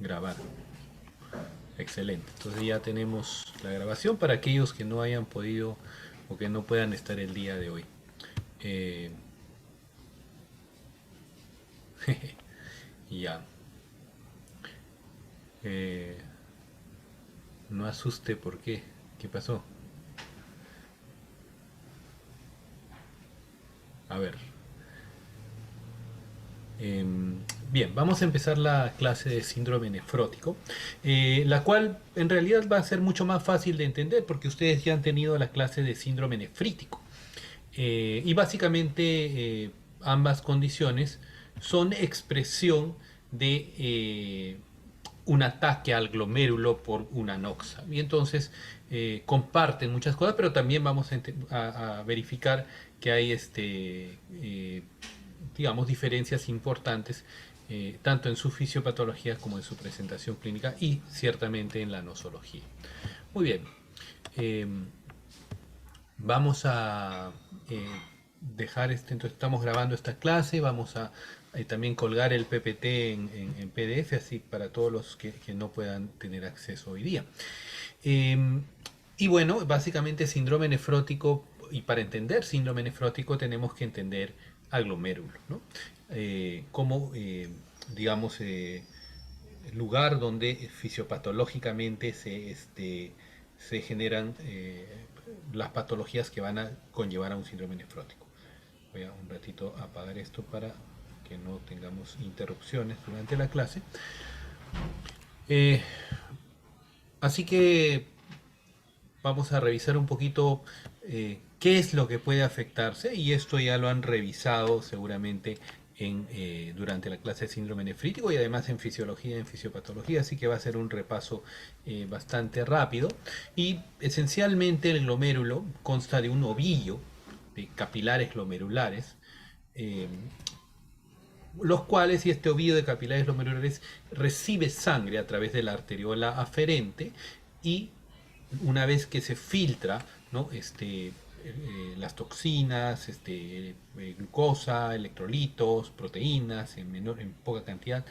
grabar. Excelente. Entonces ya tenemos la grabación para aquellos que no hayan podido o que no puedan estar el día de hoy. Eh, ya. Eh, no asuste, ¿por qué? ¿Qué pasó? A ver. Eh, Bien, vamos a empezar la clase de síndrome nefrótico, la cual en realidad va a ser mucho más fácil de entender porque ustedes ya han tenido la clase de síndrome nefrítico. Y básicamente ambas condiciones son expresión de un ataque al glomérulo por una noxa. Y entonces comparten muchas cosas, pero también vamos a verificar que hay digamos, diferencias importantes tanto en su fisiopatología como en su presentación clínica y ciertamente en la nosología. Muy bien, eh, vamos a dejar entonces estamos grabando esta clase, vamos a también colgar el PPT en PDF, así para todos los que no puedan tener acceso hoy día. Eh, y bueno, básicamente síndrome nefrótico, y para entender síndrome nefrótico tenemos que entender al glomérulo, ¿no? Como, digamos, lugar donde fisiopatológicamente se generan las patologías que van a conllevar a un síndrome nefrótico. Voy a un ratito a apagar esto para que no tengamos interrupciones durante la clase. Eh, Así que vamos a revisar un poquito qué es lo que puede afectarse, y esto ya lo han revisado seguramente durante la clase de síndrome nefrítico y además en fisiología y en fisiopatología, así que va a ser un repaso bastante rápido. Y esencialmente el glomérulo consta de un ovillo de capilares glomerulares, eh, los cuales, y este ovillo de capilares glomerulares recibe sangre a través de la arteriola aferente, y una vez que se filtra, ¿no? Las toxinas, glucosa, electrolitos, proteínas en poca cantidad.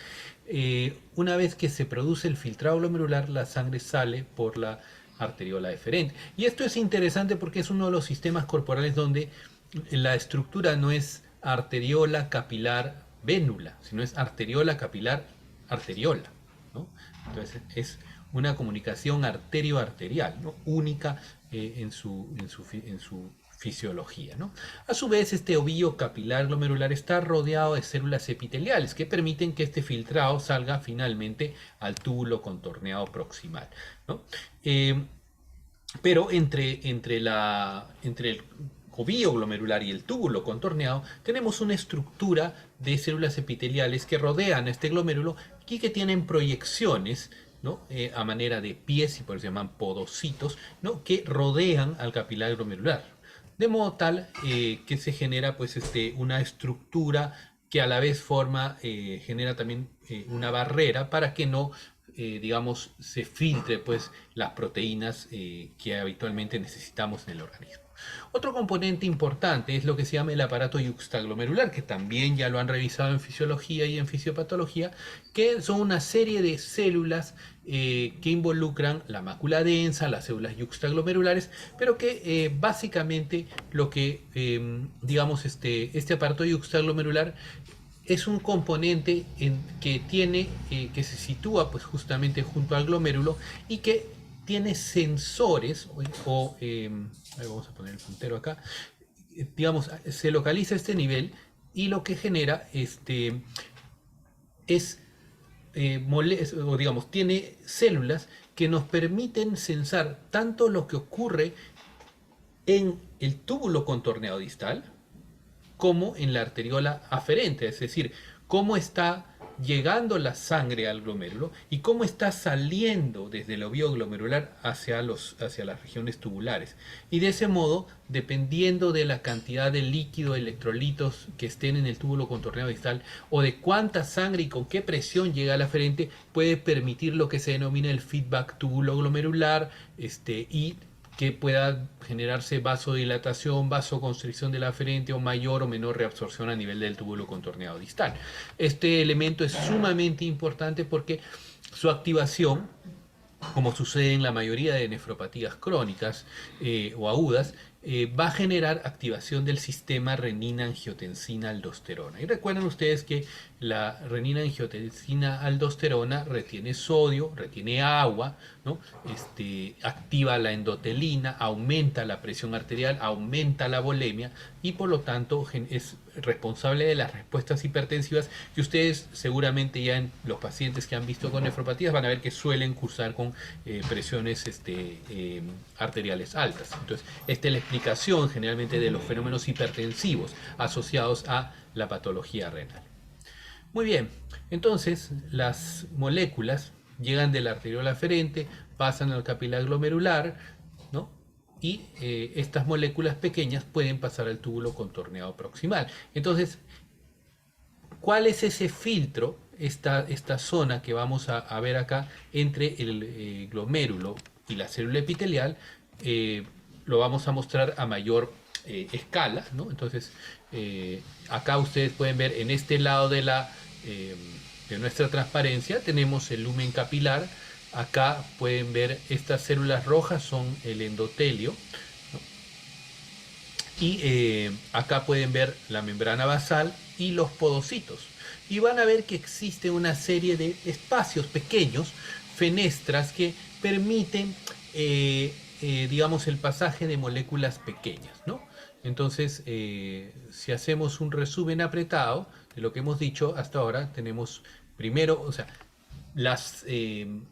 Una vez que se produce el filtrado glomerular, la sangre sale por la arteriola deferente. Y esto es interesante porque es uno de los sistemas corporales donde la estructura no es arteriola capilar vénula, sino es arteriola capilar arteriola, ¿no? Entonces es una comunicación arterio-arterial, ¿no? Única en su fisiología, ¿no? A su vez, este ovillo capilar glomerular está rodeado de células epiteliales que permiten que este filtrado salga finalmente al túbulo contorneado proximal, ¿no? Pero entre el ovillo glomerular y el túbulo contorneado tenemos una estructura de células epiteliales que rodean este glomérulo y que tienen proyecciones, ¿no? A manera de pies, y por eso se llaman podocitos, ¿no? Que rodean al capilar glomerular. De modo tal que se genera pues, una estructura que a la vez genera también una barrera para que no digamos, se filtre pues las proteínas que habitualmente necesitamos en el organismo. Otro componente importante es lo que se llama el aparato yuxtaglomerular, que también ya lo han revisado en fisiología y en fisiopatología, que son una serie de células que involucran la mácula densa, las células yuxtaglomerulares, pero que básicamente lo que, digamos, este aparato yuxtaglomerular es un componente que se sitúa pues justamente junto al glomérulo y que tiene sensores vamos a poner el puntero acá, digamos, se localiza a este nivel, y lo que genera es o digamos, tiene células que nos permiten sensar tanto lo que ocurre en el túbulo contorneado distal como en la arteriola aferente, es decir, cómo está llegando la sangre al glomérulo y cómo está saliendo desde el ovillo glomerular hacia las regiones tubulares. Y de ese modo, dependiendo de la cantidad de líquido, electrolitos que estén en el túbulo contorneado distal, o de cuánta sangre y con qué presión llega al aferente, puede permitir lo que se denomina el feedback túbulo glomerular, y que pueda generarse vasodilatación, vasoconstricción del aferente, o mayor o menor reabsorción a nivel del túbulo contorneado distal. Este elemento es sumamente importante porque su activación, como sucede en la mayoría de nefropatías crónicas o agudas, va a generar activación del sistema renina-angiotensina-aldosterona. Y recuerden ustedes que la renina-angiotensina-aldosterona retiene sodio, retiene agua, ¿no? Activa la endotelina, aumenta la presión arterial, aumenta la volemia y por lo tanto es responsable de las respuestas hipertensivas que ustedes seguramente ya en los pacientes que han visto con nefropatías van a ver que suelen cursar con presiones arteriales altas. Entonces, esta es la explicación generalmente de los fenómenos hipertensivos asociados a la patología renal. Muy bien, entonces las moléculas llegan de la arteriola aferente, pasan al capilar glomerular, ¿no? Y estas moléculas pequeñas pueden pasar al túbulo contorneado proximal. Entonces, ¿cuál es ese filtro, esta zona que vamos a ver acá entre el glomérulo y la célula epitelial? Lo vamos a mostrar a mayor escala, ¿no? Entonces, acá ustedes pueden ver en este lado de nuestra transparencia tenemos el lumen capilar. Acá pueden ver estas células rojas son el endotelio, ¿no? Y acá pueden ver la membrana basal y los podocitos. Y van a ver que existe una serie de espacios pequeños, fenestras, que permiten, digamos, el pasaje de moléculas pequeñas, ¿no? Entonces, si hacemos un resumen apretado de lo que hemos dicho hasta ahora, tenemos primero, o sea, las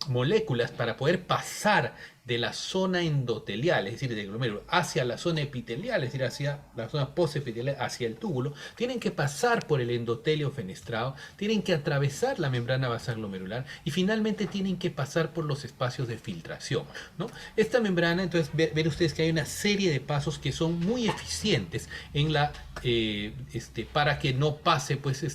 moléculas para poder pasar de la zona endotelial, es decir, del glomérulo, hacia la zona epitelial, es decir, hacia la zona postepitelial, hacia el túbulo, tienen que pasar por el endotelio fenestrado, tienen que atravesar la membrana basal glomerular y finalmente tienen que pasar por los espacios de filtración, ¿no? Esta membrana, entonces, ven ustedes que hay una serie de pasos que son muy eficientes en la, para que no pase, pues,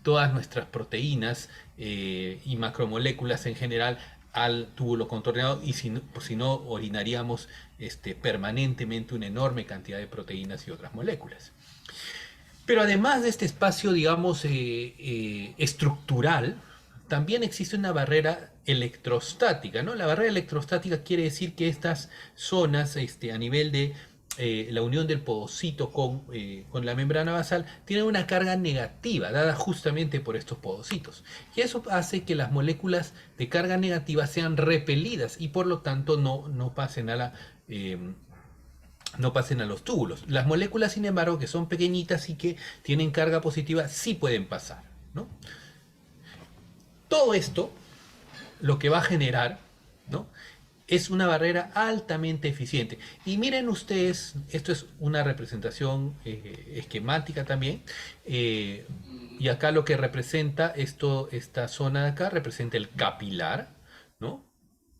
todas nuestras proteínas y macromoléculas en general al túbulo contorneado, y si no orinaríamos permanentemente una enorme cantidad de proteínas y otras moléculas. Pero además de este espacio, digamos, estructural, también existe una barrera electrostática, ¿no? La barrera electrostática quiere decir que estas zonas, a nivel de la unión del podocito con la membrana basal, tienen una carga negativa dada justamente por estos podocitos. Y eso hace que las moléculas de carga negativa sean repelidas y por lo tanto no pasen a no pasen a los túbulos. Las moléculas, sin embargo, que son pequeñitas y que tienen carga positiva, sí pueden pasar, ¿no? Todo esto lo que va a generar, ¿no?, es una barrera altamente eficiente. Y miren ustedes, esto es una representación esquemática también. Y acá lo que representa esta zona de acá representa el capilar, ¿no?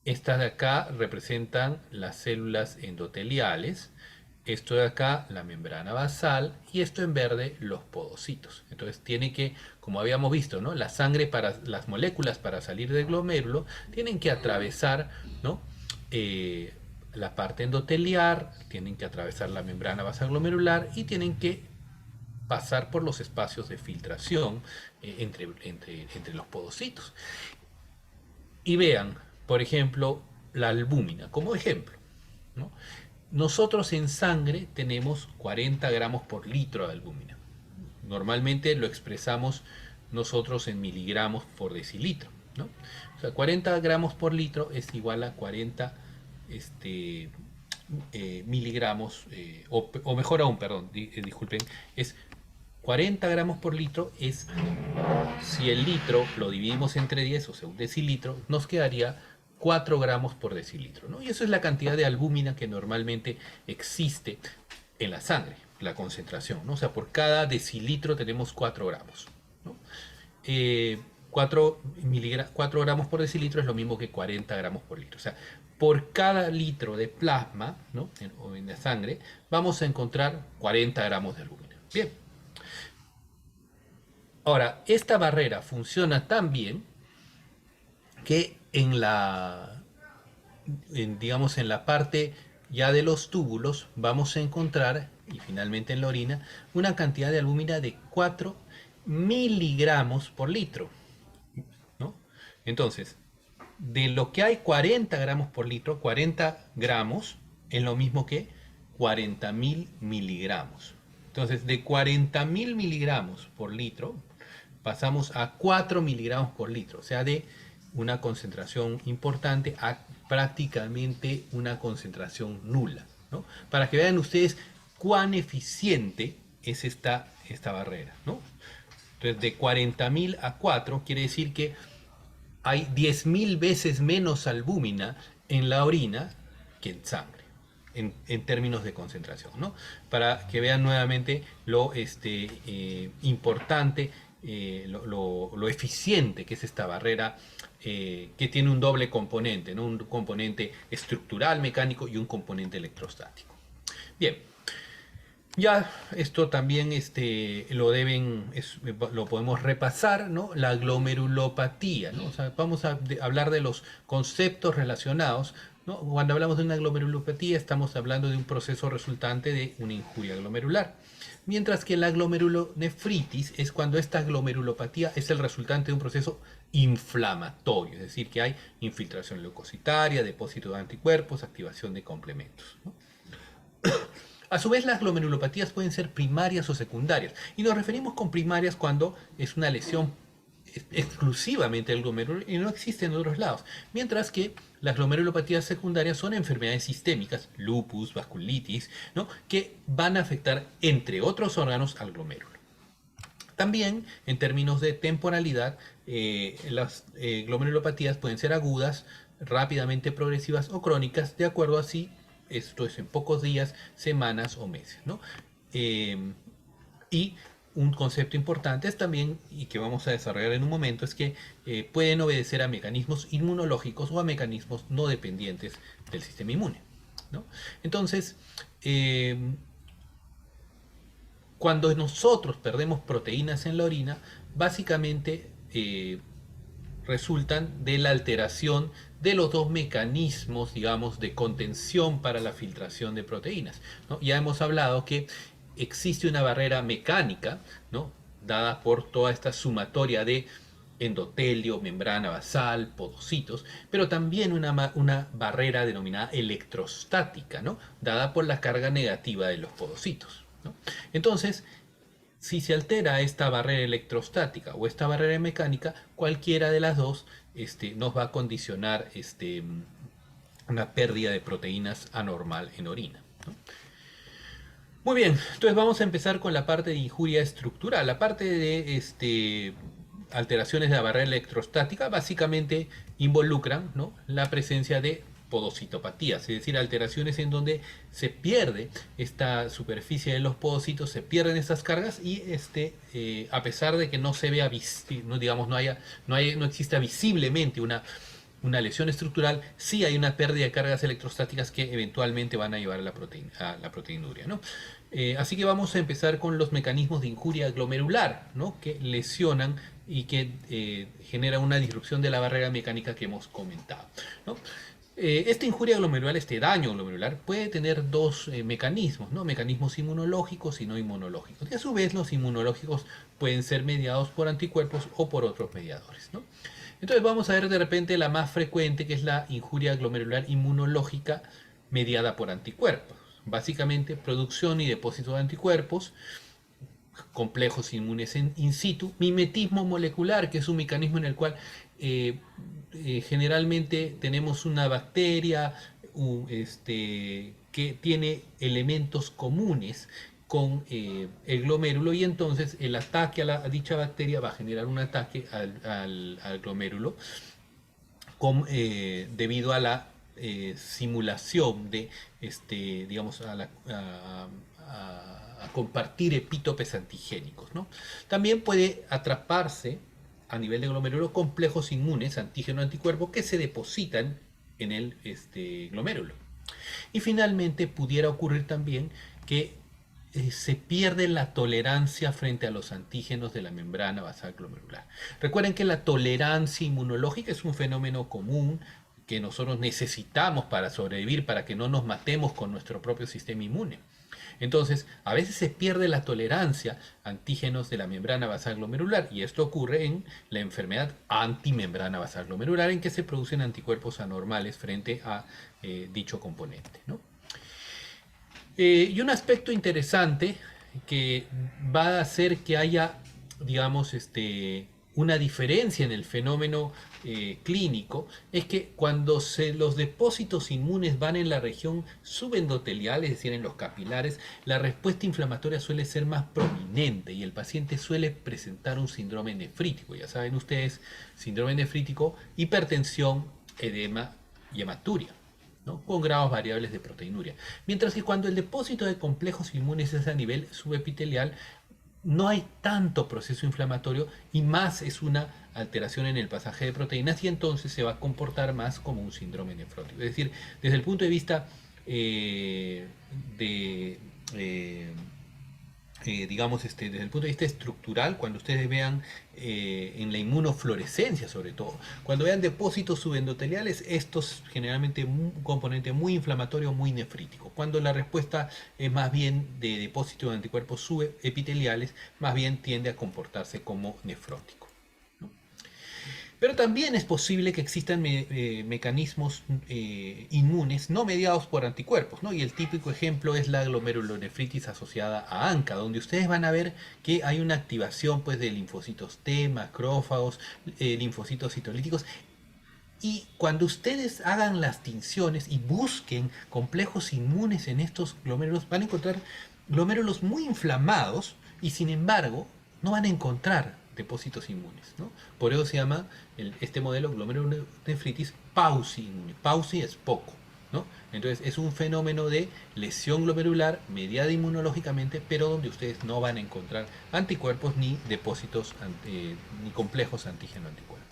Estas de acá representan las células endoteliales. Esto de acá, la membrana basal, y esto en verde, los podocitos. Entonces tiene que, como habíamos visto, ¿no?, la sangre para las moléculas para salir del glomérulo tienen que atravesar, ¿no?, la parte endoteliar, tienen que atravesar la membrana basal glomerular y tienen que pasar por los espacios de filtración entre los podocitos. Y vean, por ejemplo, la albúmina como ejemplo, ¿no? Nosotros en sangre tenemos 40 gramos por litro de albúmina. Normalmente lo expresamos nosotros en miligramos por decilitro, ¿no? O sea, 40 gramos por litro es igual a 40 miligramos, o mejor aún, perdón, disculpen, es 40 gramos por litro es, si el litro lo dividimos entre 10, o sea, un decilitro, nos quedaría 4 gramos por decilitro, ¿no? Y eso es la cantidad de albúmina que normalmente existe en la sangre, la concentración, ¿no? O sea, por cada decilitro tenemos 4 gramos, ¿no? 4 gramos por decilitro es lo mismo que 40 gramos por litro. O sea, por cada litro de plasma, ¿no?, en la sangre, vamos a encontrar 40 gramos de albúmina. Bien. Ahora, esta barrera funciona tan bien que digamos, en la parte ya de los túbulos vamos a encontrar, y finalmente en la orina, una cantidad de albúmina de 4 miligramos por litro, ¿no? Entonces, de lo que hay 40 gramos por litro, 40 gramos es lo mismo que 40.000 miligramos. Entonces, de 40.000 miligramos por litro, pasamos a 4 miligramos por litro, o sea, de una concentración importante a prácticamente una concentración nula, ¿no? Para que vean ustedes cuán eficiente es esta barrera, ¿no? Entonces, de 40.000 a 4 quiere decir que hay 10.000 veces menos albúmina en la orina que en sangre, en términos de concentración, ¿no? Para que vean nuevamente lo importante, lo eficiente que es esta barrera, que tiene un doble componente, ¿no? Un componente estructural, mecánico y un componente electrostático. Bien, ya esto también lo podemos repasar, ¿no? La glomerulopatía, ¿no? O sea, vamos a hablar de los conceptos relacionados, ¿no? Cuando hablamos de una glomerulopatía estamos hablando de un proceso resultante de una injuria glomerular. Mientras que la glomerulonefritis es cuando esta glomerulopatía es el resultante de un proceso inflamatorio, es decir, que hay infiltración leucocitaria, depósito de anticuerpos, activación de complementos, ¿no? A su vez, las glomerulopatías pueden ser primarias o secundarias. Y nos referimos con primarias cuando es una lesión exclusivamente del glomérulo y no existe en otros lados. Mientras que las glomerulopatías secundarias son enfermedades sistémicas, lupus, vasculitis, ¿no? Que van a afectar, entre otros órganos, al glomérulo. También, en términos de temporalidad, las glomerulopatías pueden ser agudas, rápidamente progresivas o crónicas, de acuerdo a si esto es en pocos días, semanas o meses, ¿no? Y un concepto importante es también, y que vamos a desarrollar en un momento, es que pueden obedecer a mecanismos inmunológicos o a mecanismos no dependientes del sistema inmune, ¿no? Entonces, cuando nosotros perdemos proteínas en la orina, básicamente resultan de la alteración de los dos mecanismos, digamos, de contención para la filtración de proteínas, ¿no? Ya hemos hablado que existe una barrera mecánica, ¿no? Dada por toda esta sumatoria de endotelio, membrana basal, podocitos, pero también una barrera denominada electrostática, ¿no? Dada por la carga negativa de los podocitos, ¿no? Entonces, si se altera esta barrera electrostática o esta barrera mecánica, cualquiera de las dos nos va a condicionar una pérdida de proteínas anormal en orina, ¿no? Muy bien, entonces vamos a empezar con la parte de injuria estructural. La parte de alteraciones de la barrera electrostática básicamente involucran, ¿no?, la presencia de podocitopatías, es decir, alteraciones en donde se pierde esta superficie de los podocitos, se pierden estas cargas y a pesar de que no se vea, no, digamos, no exista visiblemente una lesión estructural, sí hay una pérdida de cargas electrostáticas que eventualmente van a llevar a la proteinuria, ¿no? Así que vamos a empezar con los mecanismos de injuria glomerular, ¿no?, que lesionan y que generan una disrupción de la barrera mecánica que hemos comentado, ¿no? Esta injuria glomerular, este daño glomerular, puede tener dos mecanismos, ¿no? Mecanismos inmunológicos y no inmunológicos. Y a su vez los inmunológicos pueden ser mediados por anticuerpos o por otros mediadores, ¿no? Entonces vamos a ver de repente la más frecuente, que es la injuria glomerular inmunológica mediada por anticuerpos. Básicamente producción y depósito de anticuerpos, complejos inmunes in situ, mimetismo molecular, que es un mecanismo en el cual generalmente tenemos una bacteria que tiene elementos comunes con el glomérulo, y entonces el ataque a dicha bacteria va a generar un ataque al glomérulo debido a la simulación de, digamos, a compartir epítopes antigénicos, ¿no? También puede atraparse a nivel de glomérulo complejos inmunes, antígeno-anticuerpo, que se depositan en el glomérulo. Y finalmente pudiera ocurrir también que se pierde la tolerancia frente a los antígenos de la membrana basal glomerular. Recuerden que la tolerancia inmunológica es un fenómeno común que nosotros necesitamos para sobrevivir, para que no nos matemos con nuestro propio sistema inmune. Entonces, a veces se pierde la tolerancia a antígenos de la membrana basal glomerular y esto ocurre en la enfermedad antimembrana basal glomerular en que se producen anticuerpos anormales frente a dicho componente, ¿no? Y un aspecto interesante que va a hacer que haya, digamos, una diferencia en el fenómeno clínico es que cuando los depósitos inmunes van en la región subendotelial, es decir, en los capilares, la respuesta inflamatoria suele ser más prominente y el paciente suele presentar un síndrome nefrítico. Ya saben ustedes, síndrome nefrítico, hipertensión, edema y hematuria, ¿no? Con grados variables de proteinuria. Mientras que cuando el depósito de complejos inmunes es a nivel subepitelial, no hay tanto proceso inflamatorio y más es una alteración en el pasaje de proteínas y entonces se va a comportar más como un síndrome nefrótico. Es decir, desde el punto de vista de digamos, desde el punto de vista estructural, cuando ustedes vean en la inmunofluorescencia sobre todo, cuando vean depósitos subendoteliales, estos generalmente un componente muy inflamatorio, muy nefrítico. Cuando la respuesta es más bien de depósitos de anticuerpos subepiteliales, más bien tiende a comportarse como nefrótico. Pero también es posible que existan mecanismos inmunes no mediados por anticuerpos, ¿no? Y el típico ejemplo es la glomerulonefritis asociada a ANCA, donde ustedes van a ver que hay una activación pues, de linfocitos T, macrófagos, linfocitos citolíticos. Y cuando ustedes hagan las tinciones y busquen complejos inmunes en estos glomérulos, van a encontrar glomérulos muy inflamados y sin embargo no van a encontrar depósitos inmunes, ¿no? Por eso se llama este modelo glomerulonefritis pauci inmune. Pauci es poco, ¿no? Entonces es un fenómeno de lesión glomerular mediada inmunológicamente, pero donde ustedes no van a encontrar anticuerpos ni depósitos ni complejos antígeno-anticuerpo.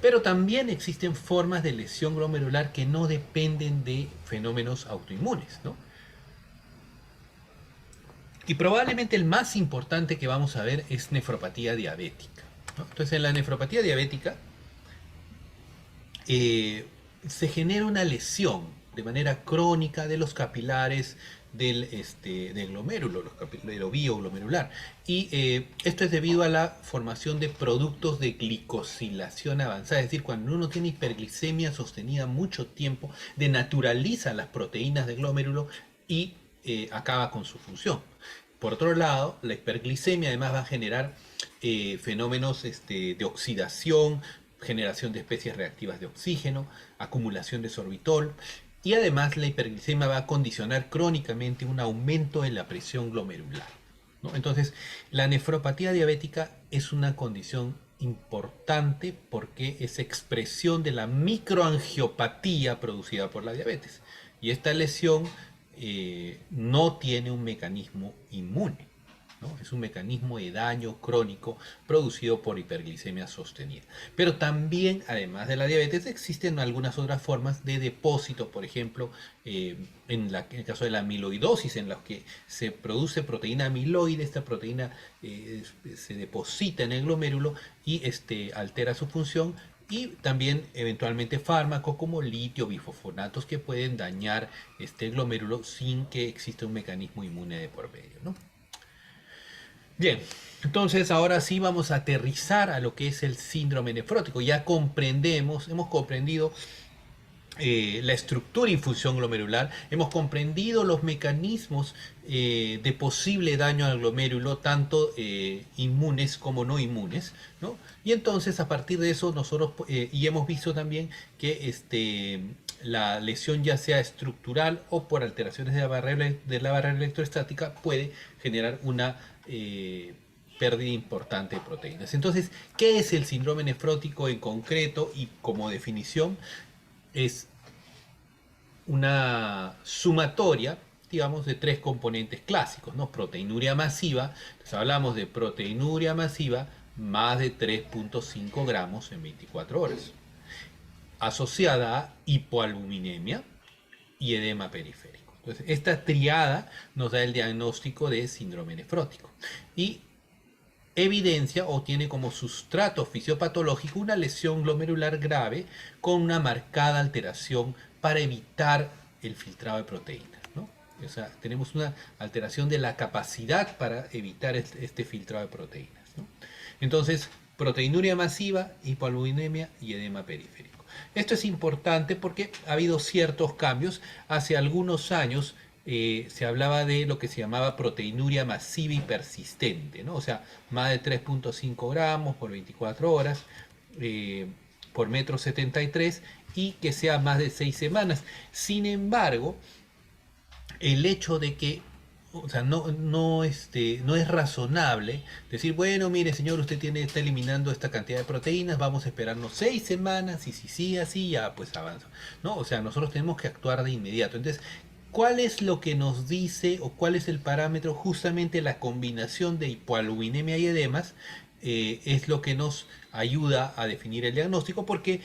Pero también existen formas de lesión glomerular que no dependen de fenómenos autoinmunes, ¿no? Y probablemente el más importante que vamos a ver es nefropatía diabética, ¿no? Entonces en la nefropatía diabética se genera una lesión de manera crónica de los capilares del glomérulo, del ovío glomerular. Y esto es debido a la formación de productos de glicosilación avanzada, es decir, cuando uno tiene hiperglicemia sostenida mucho tiempo, denaturaliza las proteínas del glomérulo y acaba con su función. Por otro lado, la hiperglicemia además va a generar fenómenos de oxidación, generación de especies reactivas de oxígeno, acumulación de sorbitol, y además la hiperglicemia va a condicionar crónicamente un aumento en la presión glomerular, ¿no? Entonces, la nefropatía diabética es una condición importante porque es expresión de la microangiopatía producida por la diabetes. Y esta lesión no tiene un mecanismo inmune, ¿no? Es un mecanismo de daño crónico producido por hiperglicemia sostenida. Pero también, además de la diabetes, existen algunas otras formas de depósito, por ejemplo, en el caso de la amiloidosis, en la que se produce proteína amiloide, esta proteína se deposita en el glomérulo y altera su función, y también eventualmente fármacos como litio, bifosfonatos que pueden dañar este glomérulo sin que exista un mecanismo inmune de por medio, ¿no? Bien, entonces ahora sí vamos a aterrizar a lo que es el síndrome nefrótico. Ya hemos comprendido la estructura y función glomerular, hemos comprendido los mecanismos de posible daño al glomérulo, tanto inmunes como no inmunes, ¿no? Y entonces a partir de eso nosotros, y hemos visto también que la lesión ya sea estructural o por alteraciones de la barrera electrostática puede generar una pérdida importante de proteínas. Entonces, ¿qué es el síndrome nefrótico en concreto y como definición? Es una sumatoria, digamos, de tres componentes clásicos, ¿no? Proteinuria masiva, entonces hablamos de proteinuria masiva más de 3.5 gramos en 24 horas, asociada a hipoalbuminemia y edema periférico. Entonces, esta triada nos da el diagnóstico de síndrome nefrótico y evidencia o tiene como sustrato fisiopatológico una lesión glomerular grave con una marcada alteración para evitar el filtrado de proteínas, ¿no? O sea, tenemos una alteración de la capacidad para evitar este filtrado de proteínas, ¿no? Entonces, proteinuria masiva, hipoalbuminemia y edema periférico. Esto es importante porque ha habido ciertos cambios. Hace algunos años se hablaba de lo que se llamaba proteinuria masiva y persistente, ¿no? O sea, más de 3.5 gramos por 24 horas por metro 73 y que sea más de 6 semanas. Sin embargo, el hecho de que, o sea, no es razonable decir, bueno, mire señor, usted está eliminando esta cantidad de proteínas, vamos a esperarnos 6 semanas y si sigue así, ya pues avanza. No, o sea, nosotros tenemos que actuar de inmediato. Entonces, ¿cuál es lo que nos dice o cuál es el parámetro? Justamente la combinación de hipoalbuminemia y edemas es lo que nos ayuda a definir el diagnóstico, porque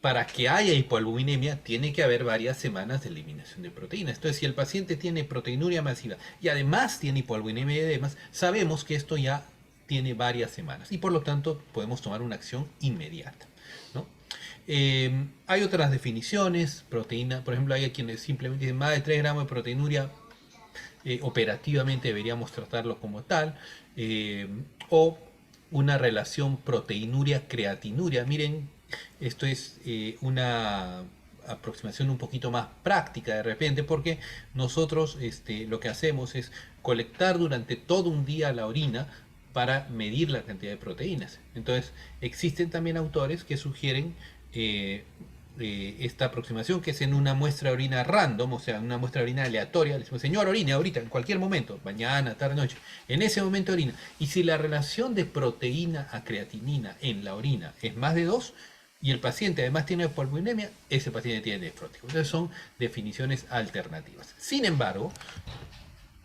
para que haya hipoalbuminemia tiene que haber varias semanas de eliminación de proteínas. Entonces, si el paciente tiene proteinuria masiva y además tiene hipoalbuminemia y edemas, sabemos que esto ya tiene varias semanas y por lo tanto podemos tomar una acción inmediata, ¿no? Hay otras definiciones, proteína, por ejemplo, hay quienes simplemente dicen más de 3 gramos de proteinuria, operativamente deberíamos tratarlo como tal, o una relación proteinuria-creatinuria. Miren, esto es una aproximación un poquito más práctica de repente, porque nosotros lo que hacemos es colectar durante todo un día la orina para medir la cantidad de proteínas. Entonces, existen también autores que sugieren esta aproximación, que es en una muestra de orina random, o sea, una muestra de orina aleatoria. Le decimos, señor, orine ahorita, en cualquier momento, mañana, tarde, noche, en ese momento orina. Y si la relación de proteína a creatinina en la orina es más de 2, y el paciente además tiene hipoalbuminemia, ese paciente tiene nefrótico. Entonces son definiciones alternativas. Sin embargo,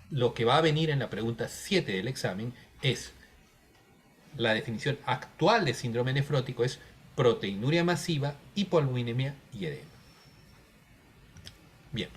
lo que va a venir en la pregunta 7 del examen es la definición actual de síndrome nefrótico, es proteinuria masiva, hipoalbuminemia y edema. Bien.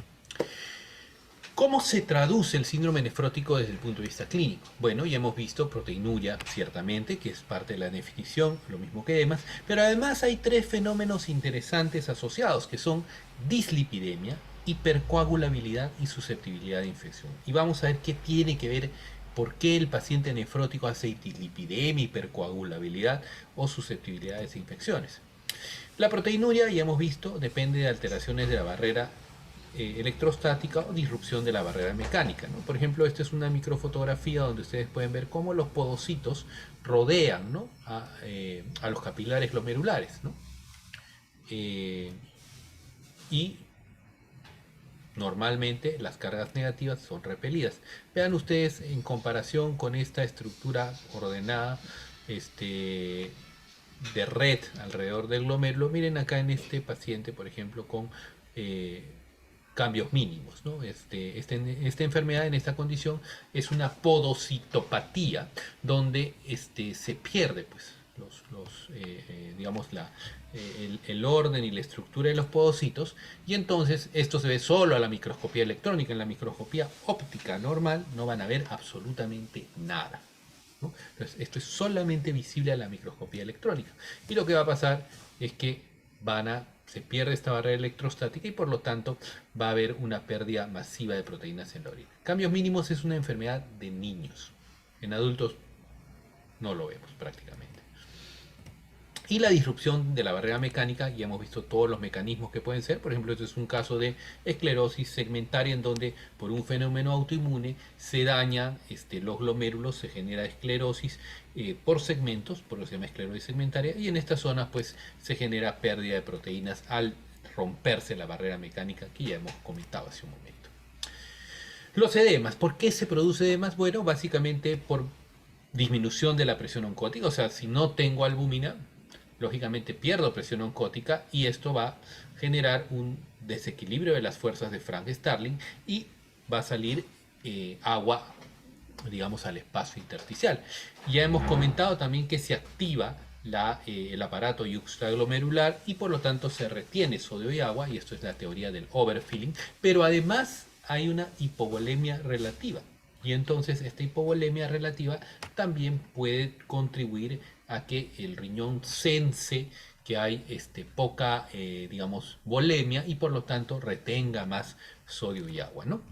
¿Cómo se traduce el síndrome nefrótico desde el punto de vista clínico? Bueno, ya hemos visto proteinuria, ciertamente, que es parte de la definición, lo mismo que edemas, pero además hay 3 fenómenos interesantes asociados, que son dislipidemia, hipercoagulabilidad y susceptibilidad de infección. Y vamos a ver qué tiene que ver, por qué el paciente nefrótico hace dislipidemia, hipercoagulabilidad o susceptibilidad de infecciones. La proteinuria, ya hemos visto, depende de alteraciones de la barrera electrostática o disrupción de la barrera mecánica, ¿no? Por ejemplo, esta es una microfotografía donde ustedes pueden ver cómo los podocitos rodean, ¿no?, a los capilares glomerulares, ¿no? Y normalmente las cargas negativas son repelidas. Vean ustedes en comparación con esta estructura ordenada de red alrededor del glomérulo. Miren acá en este paciente, por ejemplo, con cambios mínimos, ¿no? Esta enfermedad, en esta condición, es una podocitopatía, donde se pierde pues digamos el orden y la estructura de los podocitos, y entonces esto se ve solo a la microscopía electrónica. En la microscopía óptica normal no van a ver absolutamente nada, ¿no? Entonces, esto es solamente visible a la microscopía electrónica, y lo que va a pasar es que se pierde esta barrera electrostática y por lo tanto va a haber una pérdida masiva de proteínas en la orina. Cambios mínimos es una enfermedad de niños. En adultos no lo vemos prácticamente. Y la disrupción de la barrera mecánica, ya hemos visto todos los mecanismos que pueden ser. Por ejemplo, este es un caso de esclerosis segmentaria, en donde por un fenómeno autoinmune se dañan los glomérulos, se genera esclerosis por segmentos, por lo que se llama esclerosis segmentaria, y en estas zonas pues se genera pérdida de proteínas al romperse la barrera mecánica, que ya hemos comentado hace un momento. Los edemas, ¿por qué se produce edemas? Bueno, básicamente por disminución de la presión oncótica. O sea, si no tengo albúmina, lógicamente pierdo presión oncótica, y esto va a generar un desequilibrio de las fuerzas de Frank-Starling y va a salir agua, digamos, al espacio intersticial. Ya hemos comentado también que se activa el aparato yuxtaglomerular y por lo tanto se retiene sodio y agua, y esto es la teoría del overfilling, pero además hay una hipovolemia relativa. Y entonces esta hipovolemia relativa también puede contribuir a que el riñón sense que hay poca, volemia y por lo tanto retenga más sodio y agua, ¿no?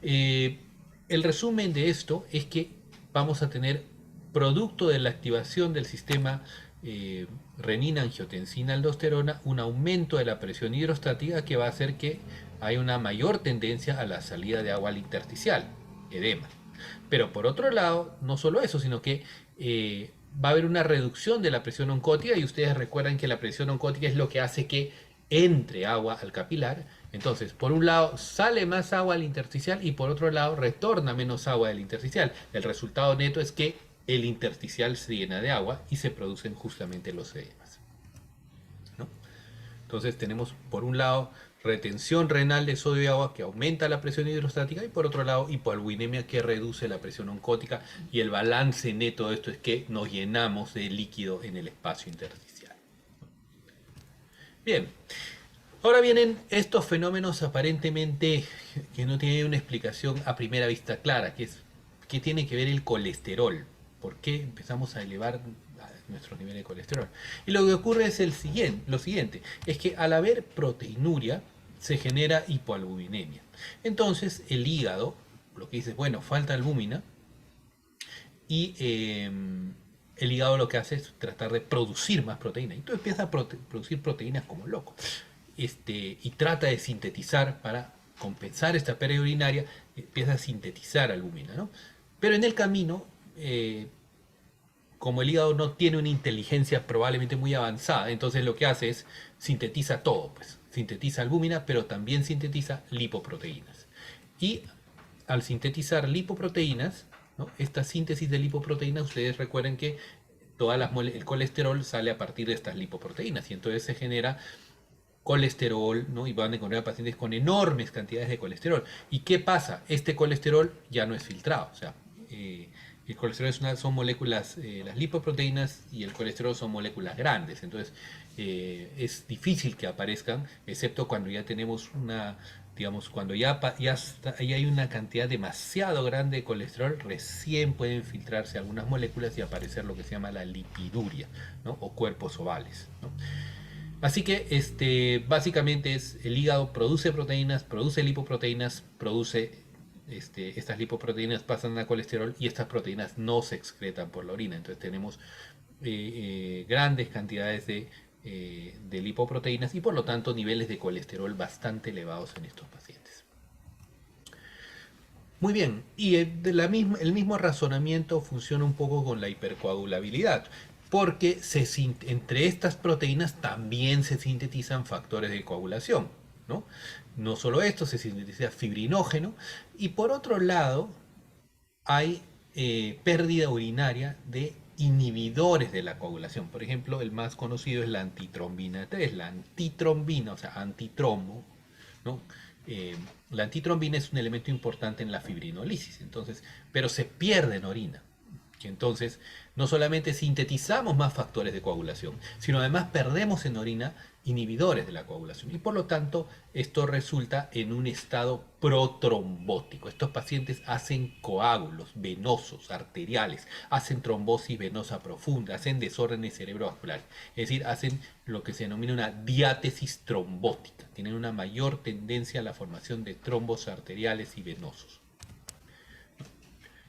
El resumen de esto es que vamos a tener, producto de la activación del sistema renina-angiotensina-aldosterona, un aumento de la presión hidrostática que va a hacer que haya una mayor tendencia a la salida de agua al intersticial, edema. Pero por otro lado, no solo eso, sino que va a haber una reducción de la presión oncótica, y ustedes recuerdan que la presión oncótica es lo que hace que entre agua al capilar. Entonces, por un lado sale más agua al intersticial y por otro lado retorna menos agua del intersticial. El resultado neto es que el intersticial se llena de agua y se producen justamente los edemas, ¿no? Entonces tenemos por un lado retención renal de sodio y agua que aumenta la presión hidrostática y por otro lado hipoalbuminemia que reduce la presión oncótica, y el balance neto de esto es que nos llenamos de líquido en el espacio intersticial. Bien, ahora vienen estos fenómenos aparentemente que no tienen una explicación a primera vista clara, que es qué tiene que ver el colesterol, por qué empezamos a elevar nuestros niveles de colesterol. Y lo que ocurre es lo siguiente, es que al haber proteinuria se genera hipoalbuminemia. Entonces el hígado lo que dice es, bueno, falta albúmina, y el hígado lo que hace es tratar de producir más proteína. Entonces empieza a producir proteínas como loco. Y trata de sintetizar para compensar esta pérdida urinaria, empieza a sintetizar albúmina, ¿no? Pero en el camino, como el hígado no tiene una inteligencia probablemente muy avanzada, entonces lo que hace es sintetiza todo, pues sintetiza albúmina, pero también sintetiza lipoproteínas. Y al sintetizar lipoproteínas, ¿no? Esta síntesis de lipoproteínas, ustedes recuerden que el colesterol sale a partir de estas lipoproteínas y entonces se genera colesterol, ¿no? Y van a encontrar pacientes con enormes cantidades de colesterol. ¿Y qué pasa? Este colesterol ya no es filtrado, o sea, el colesterol son moléculas, las lipoproteínas y el colesterol son moléculas grandes, entonces es difícil que aparezcan, excepto cuando ya tenemos cuando ya hay una cantidad demasiado grande de colesterol, recién pueden filtrarse algunas moléculas y aparecer lo que se llama la lipiduria, ¿no? O cuerpos ovales, ¿no? Así que básicamente el hígado produce proteínas, produce lipoproteínas, estas lipoproteínas pasan a colesterol y estas proteínas no se excretan por la orina. Entonces tenemos grandes cantidades de lipoproteínas y por lo tanto niveles de colesterol bastante elevados en estos pacientes. Muy bien, y el mismo razonamiento funciona un poco con la hipercoagulabilidad, porque entre estas proteínas también se sintetizan factores de coagulación, ¿no? No solo esto, se sintetiza fibrinógeno, y por otro lado hay pérdida urinaria de inhibidores de la coagulación. Por ejemplo, el más conocido es la antitrombina 3, la antitrombina, o sea, antitrombo, ¿no? La antitrombina es un elemento importante en la fibrinolisis, entonces, pero se pierde en orina. Entonces, no solamente sintetizamos más factores de coagulación, sino además perdemos en orina inhibidores de la coagulación. Y por lo tanto, esto resulta en un estado protrombótico. Estos pacientes hacen coágulos venosos, arteriales, hacen trombosis venosa profunda, hacen desórdenes cerebrovasculares. Es decir, hacen lo que se denomina una diátesis trombótica. Tienen una mayor tendencia a la formación de trombos arteriales y venosos.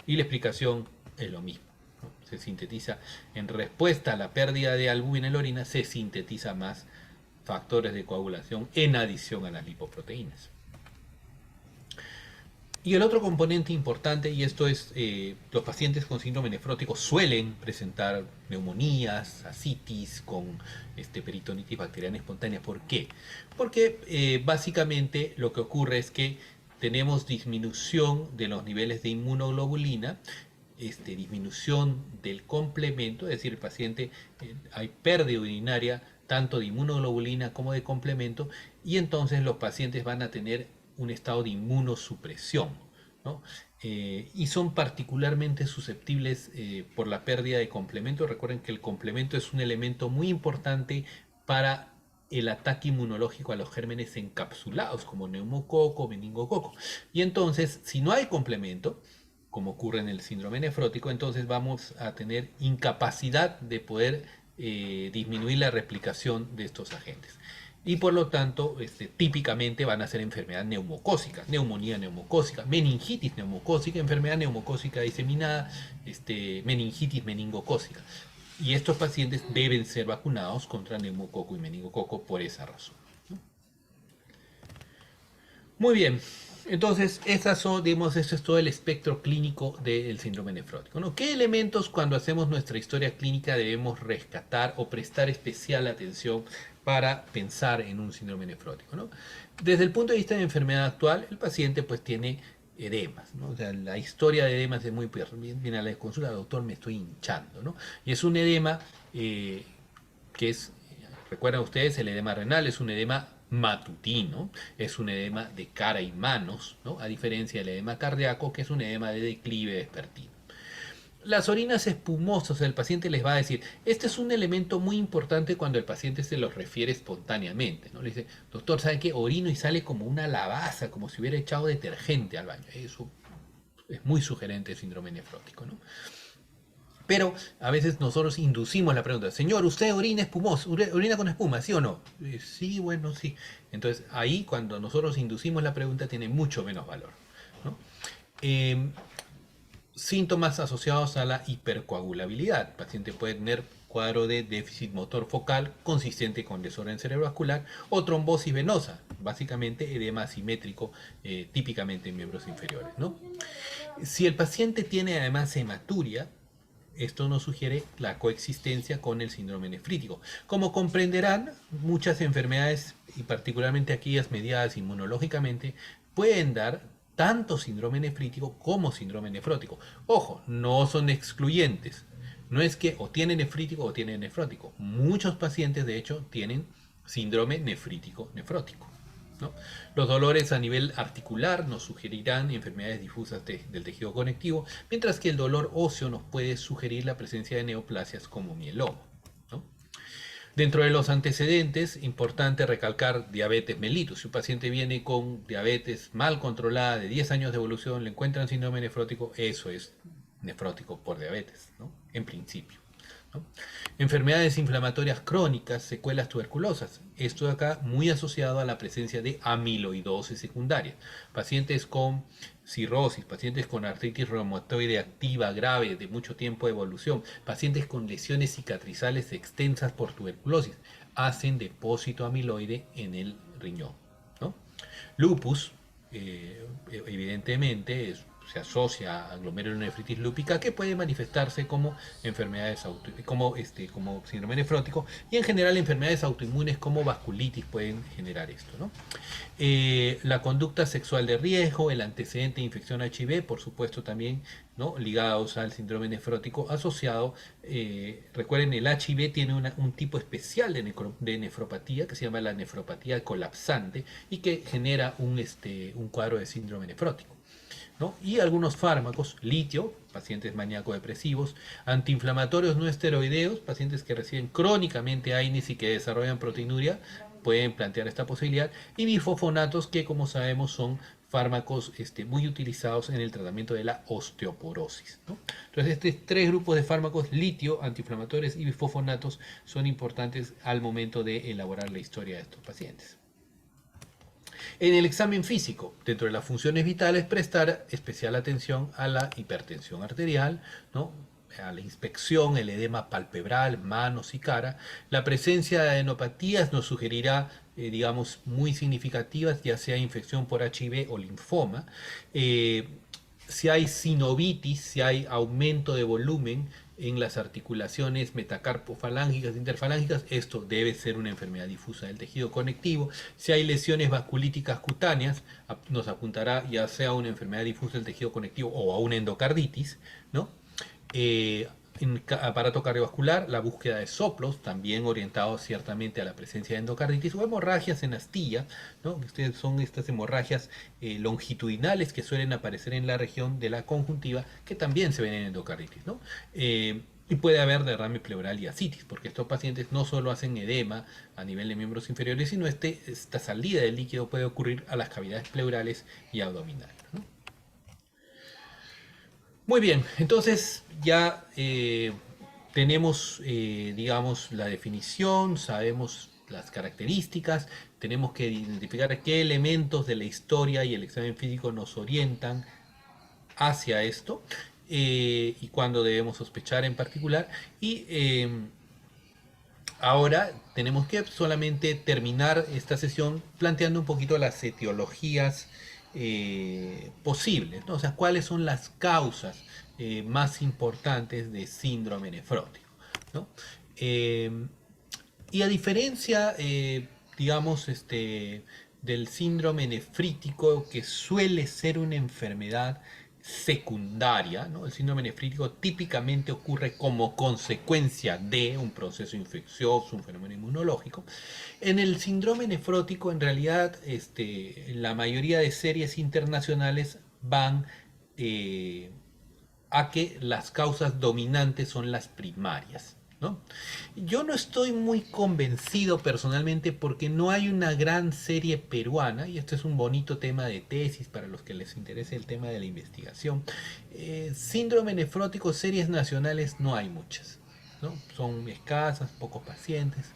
Y la explicación es lo mismo, ¿no? Se sintetiza en respuesta a la pérdida de albúmina en la orina, se sintetiza más factores de coagulación en adición a las lipoproteínas. Y el otro componente importante, y esto es, los pacientes con síndrome nefrótico suelen presentar neumonías, ascitis, con peritonitis bacteriana espontánea. ¿Por qué? Porque básicamente lo que ocurre es que tenemos disminución de los niveles de inmunoglobulina, disminución del complemento, es decir, el paciente, hay pérdida urinaria tanto de inmunoglobulina como de complemento, y entonces los pacientes van a tener un estado de inmunosupresión, ¿no? Y son particularmente susceptibles por la pérdida de complemento. Recuerden que el complemento es un elemento muy importante para el ataque inmunológico a los gérmenes encapsulados como neumococo, meningococo. Y entonces, si no hay complemento, como ocurre en el síndrome nefrótico, entonces vamos a tener incapacidad de poder disminuir la replicación de estos agentes. Y por lo tanto, típicamente van a ser enfermedad neumocócica, neumonía neumocócica, meningitis neumocócica, enfermedad neumocócica diseminada, meningitis meningocócica. Y estos pacientes deben ser vacunados contra neumococo y meningococo por esa razón. Muy bien, entonces digamos, eso es todo el espectro clínico del síndrome nefrótico, ¿no? ¿Qué elementos cuando hacemos nuestra historia clínica debemos rescatar o prestar especial atención para pensar en un síndrome nefrótico, ¿no? Desde el punto de vista de enfermedad actual, el paciente pues tiene edemas, ¿no? O sea, la historia de edemas es muy viene a la consulta, doctor, me estoy hinchando, ¿no? Y es un edema que es, recuerdan ustedes, el edema renal es un edema matutino, es un edema de cara y manos, ¿no? A diferencia del edema cardíaco, que es un edema de declive vespertino. Las orinas espumosas, el paciente les va a decir, este es un elemento muy importante cuando el paciente se los refiere espontáneamente, ¿no? Le dice, doctor, ¿sabe qué? Orino y sale como una lavaza, como si hubiera echado detergente al baño. Eso es muy sugerente del síndrome nefrótico, ¿no? Pero a veces nosotros inducimos la pregunta, señor, ¿usted orina espumoso, orina con espuma, sí o no? Sí, bueno, sí. Entonces ahí cuando nosotros inducimos la pregunta tiene mucho menos valor, ¿no? Síntomas asociados a la hipercoagulabilidad. El paciente puede tener cuadro de déficit motor focal consistente con desorden cerebrovascular o trombosis venosa, básicamente edema asimétrico, típicamente en miembros inferiores, ¿no? Si el paciente tiene además hematuria, esto nos sugiere la coexistencia con el síndrome nefrítico. Como comprenderán, muchas enfermedades, y particularmente aquellas mediadas inmunológicamente, pueden dar tanto síndrome nefrítico como síndrome nefrótico. Ojo, no son excluyentes. No es que o tienen nefrítico o tienen nefrótico. Muchos pacientes, de hecho, tienen síndrome nefrítico nefrótico, ¿no? Los dolores a nivel articular nos sugerirán enfermedades difusas del tejido conectivo, mientras que el dolor óseo nos puede sugerir la presencia de neoplasias como mieloma, ¿no? Dentro de los antecedentes, importante recalcar diabetes mellitus. Si un paciente viene con diabetes mal controlada de 10 años de evolución, le encuentran síndrome nefrótico, eso es nefrótico por diabetes, ¿no? En principio, ¿no? Enfermedades inflamatorias crónicas, secuelas tuberculosas. Esto de acá muy asociado a la presencia de amiloidosis secundaria. Pacientes con cirrosis, pacientes con artritis reumatoide activa grave de mucho tiempo de evolución, pacientes con lesiones cicatrizales extensas por tuberculosis, hacen depósito amiloide en el riñón, ¿no? Lupus, evidentemente, se asocia a glomerulonefritis lúpica que puede manifestarse como enfermedades como síndrome nefrótico, y en general enfermedades autoinmunes como vasculitis pueden generar esto, ¿no? La conducta sexual de riesgo, el antecedente de infección HIV, por supuesto también, ¿no? Ligados al síndrome nefrótico asociado. Recuerden, el HIV tiene un tipo especial de nefropatía que se llama la nefropatía colapsante y que genera un cuadro de síndrome nefrótico, ¿no? Y algunos fármacos, litio, pacientes maníaco-depresivos, antiinflamatorios no esteroideos, pacientes que reciben crónicamente AINES y que desarrollan proteinuria, pueden plantear esta posibilidad, y bifosfonatos, que como sabemos son fármacos muy utilizados en el tratamiento de la osteoporosis, ¿no? Entonces, estos tres grupos de fármacos, litio, antiinflamatorios y bifosfonatos, son importantes al momento de elaborar la historia de estos pacientes. En el examen físico, dentro de las funciones vitales, prestar especial atención a la hipertensión arterial, ¿no? A la inspección, el edema palpebral, manos y cara. La presencia de adenopatías nos sugerirá, digamos, muy significativas, ya sea infección por HIV o linfoma. Si hay sinovitis, si hay aumento de volumen en las articulaciones metacarpofalángicas, interfalángicas, esto debe ser una enfermedad difusa del tejido conectivo. Si hay lesiones vasculíticas cutáneas, nos apuntará ya sea a una enfermedad difusa del tejido conectivo o a una endocarditis, ¿no? En aparato cardiovascular, la búsqueda de soplos, también orientados ciertamente a la presencia de endocarditis, o hemorragias en astilla, ¿no? Son estas hemorragias longitudinales que suelen aparecer en la región de la conjuntiva, que también se ven en endocarditis, ¿no? Y puede haber derrame pleural y ascitis, porque estos pacientes no solo hacen edema a nivel de miembros inferiores, sino esta salida del líquido puede ocurrir a las cavidades pleurales y abdominales, ¿no? Muy bien, entonces ya tenemos, digamos, la definición, sabemos las características, tenemos que identificar qué elementos de la historia y el examen físico nos orientan hacia esto, y cuándo debemos sospechar en particular. Y ahora tenemos que solamente terminar esta sesión planteando un poquito las etiologías posibles, ¿no? O sea, cuáles son las causas más importantes de síndrome nefrótico, ¿no? Eh, y a diferencia, digamos, del síndrome nefrítico, que suele ser una enfermedad secundaria, ¿no? El síndrome nefrítico típicamente ocurre como consecuencia de un proceso infeccioso, un fenómeno inmunológico. En el síndrome nefrótico, en realidad, la mayoría de series internacionales van eh, a que las causas dominantes son las primarias, ¿no? Yo no estoy muy convencido personalmente porque no hay una gran serie peruana, y esto es un bonito tema de tesis para los que les interese el tema de la investigación. Síndrome nefrótico, series nacionales no hay muchas, ¿no? Son escasas, pocos pacientes,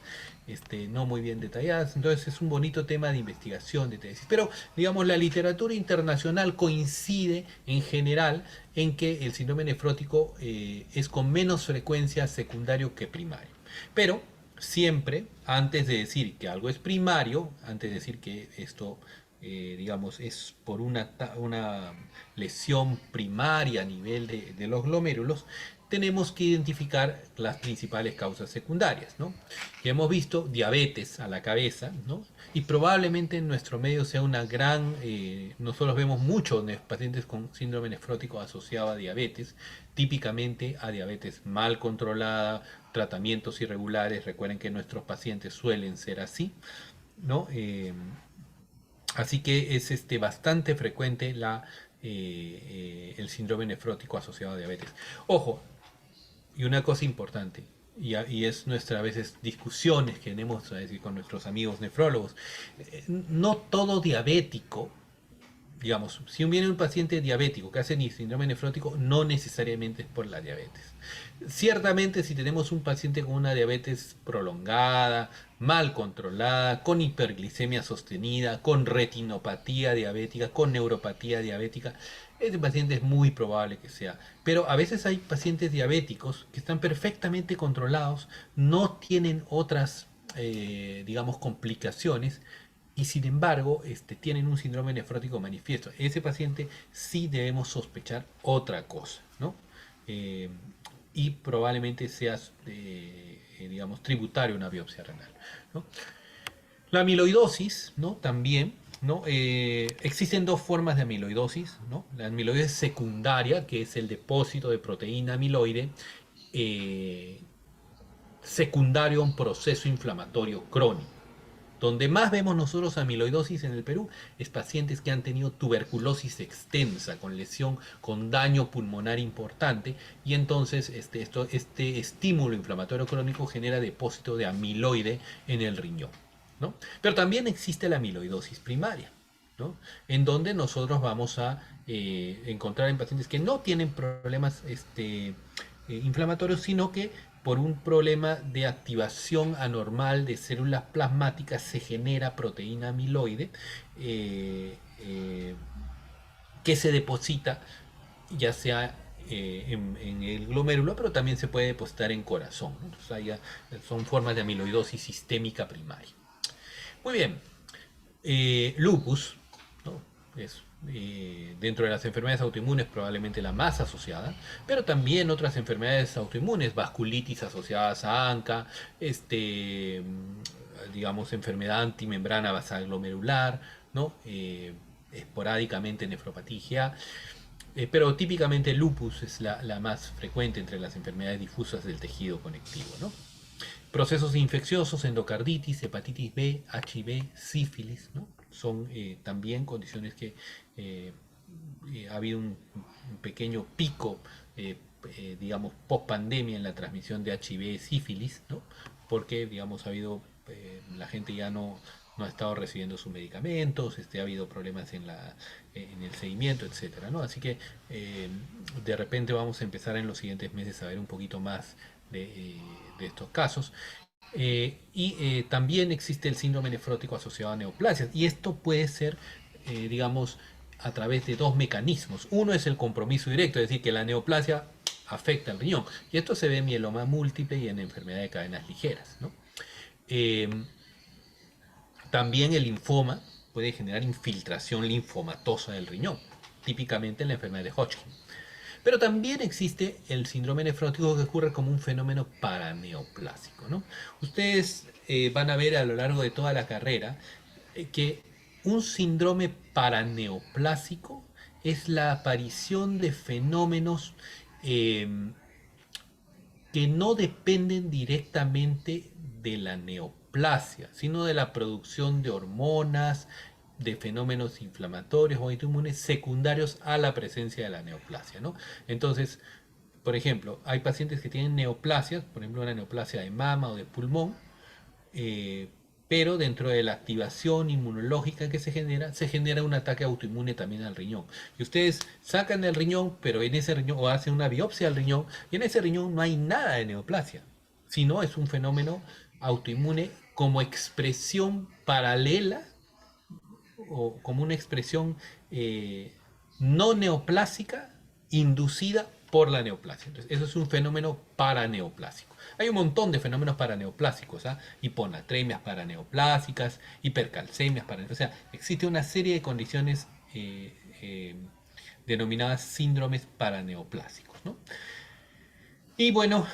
no muy bien detalladas, entonces es un bonito tema de investigación, de tesis. Pero, digamos, la literatura internacional coincide en general en que el síndrome nefrótico es con menos frecuencia secundario que primario. Pero siempre, antes de decir que algo es primario, antes de decir que esto, digamos, es por una lesión primaria a nivel de los glomérulos, tenemos que identificar las principales causas secundarias, ¿no? Que hemos visto diabetes a la cabeza, ¿no? Y probablemente en nuestro medio sea una gran, nosotros vemos muchos pacientes con síndrome nefrótico asociado a diabetes, típicamente a diabetes mal controlada, tratamientos irregulares. Recuerden que nuestros pacientes suelen ser así, ¿no? Así que es bastante frecuente el síndrome nefrótico asociado a diabetes. Ojo, y una cosa importante, y es nuestra a veces discusiones que tenemos a decir, con nuestros amigos nefrólogos, no todo diabético, digamos, si viene un paciente diabético que hace síndrome nefrótico, no necesariamente es por la diabetes. Ciertamente, si tenemos un paciente con una diabetes prolongada, mal controlada, con hiperglicemia sostenida, con retinopatía diabética, con neuropatía diabética, este paciente es muy probable que sea. Pero a veces hay pacientes diabéticos que están perfectamente controlados, no tienen otras, digamos, complicaciones, y sin embargo tienen un síndrome nefrótico manifiesto. Ese paciente sí debemos sospechar otra cosa, ¿no? Eh, y probablemente sea, digamos, tributario a una biopsia renal, ¿no? La amiloidosis, ¿no? También, ¿no? Existen dos formas de amiloidosis, ¿no? La amiloidosis secundaria, que es el depósito de proteína amiloide, eh, secundario a un proceso inflamatorio crónico. Donde más vemos nosotros amiloidosis en el Perú es pacientes que han tenido tuberculosis extensa, con lesión, con daño pulmonar importante, y entonces este estímulo inflamatorio crónico genera depósito de amiloide en el riñón, ¿no? Pero también existe la amiloidosis primaria, ¿no? En donde nosotros vamos a encontrar en pacientes que no tienen problemas inflamatorios, sino que por un problema de activación anormal de células plasmáticas se genera proteína amiloide, que se deposita ya sea en el glomérulo, pero también se puede depositar en corazón, ¿no? Entonces, ya son formas de amiloidosis sistémica primaria. Muy bien, lupus, ¿no? Es dentro de las enfermedades autoinmunes probablemente la más asociada, pero también otras enfermedades autoinmunes, vasculitis asociadas a ANCA, digamos, enfermedad antimembrana basal glomerular, ¿no? Esporádicamente nefropatía IgA, pero típicamente el lupus es la más frecuente entre las enfermedades difusas del tejido conectivo, ¿no? Procesos infecciosos, endocarditis, hepatitis B, HIV, sífilis, ¿no? Son también condiciones que ha habido un pequeño pico, digamos, post pandemia en la transmisión de HIV y sífilis, ¿no? Porque, digamos, ha habido, la gente ya no ha estado recibiendo sus medicamentos, ha habido problemas en el seguimiento, etcétera, ¿no? Así que de repente vamos a empezar en los siguientes meses a ver un poquito más de estos casos. También existe el síndrome nefrótico asociado a neoplasias. Y esto puede ser, digamos, a través de dos mecanismos. Uno es el compromiso directo, es decir, que la neoplasia afecta al riñón. Y esto se ve en mieloma múltiple y en enfermedad de cadenas ligeras, ¿no? Eh, También el linfoma puede generar infiltración linfomatosa del riñón, típicamente en la enfermedad de Hodgkin. Pero también existe el síndrome nefrótico que ocurre como un fenómeno paraneoplásico, ¿no? Ustedes van a ver a lo largo de toda la carrera que un síndrome paraneoplásico es la aparición de fenómenos eh, que no dependen directamente de la neoplasia, sino de la producción de hormonas, de fenómenos inflamatorios o autoinmunes secundarios a la presencia de la neoplasia, ¿no? Entonces, por ejemplo, hay pacientes que tienen neoplasias, por ejemplo, una neoplasia de mama o de pulmón, eh, pero dentro de la activación inmunológica que se genera un ataque autoinmune también al riñón. Y ustedes sacan el riñón, pero en ese riñón, o hacen una biopsia al riñón, y en ese riñón no hay nada de neoplasia, sino es un fenómeno autoinmune como expresión paralela o como una expresión no neoplásica inducida por la neoplasia. Entonces, eso es un fenómeno paraneoplásico. Hay un montón de fenómenos paraneoplásicos, ¿ah? Hiponatremias paraneoplásicas, hipercalcemias paraneoplásicas. O sea, existe una serie de condiciones denominadas síndromes paraneoplásicos, ¿no? Y bueno,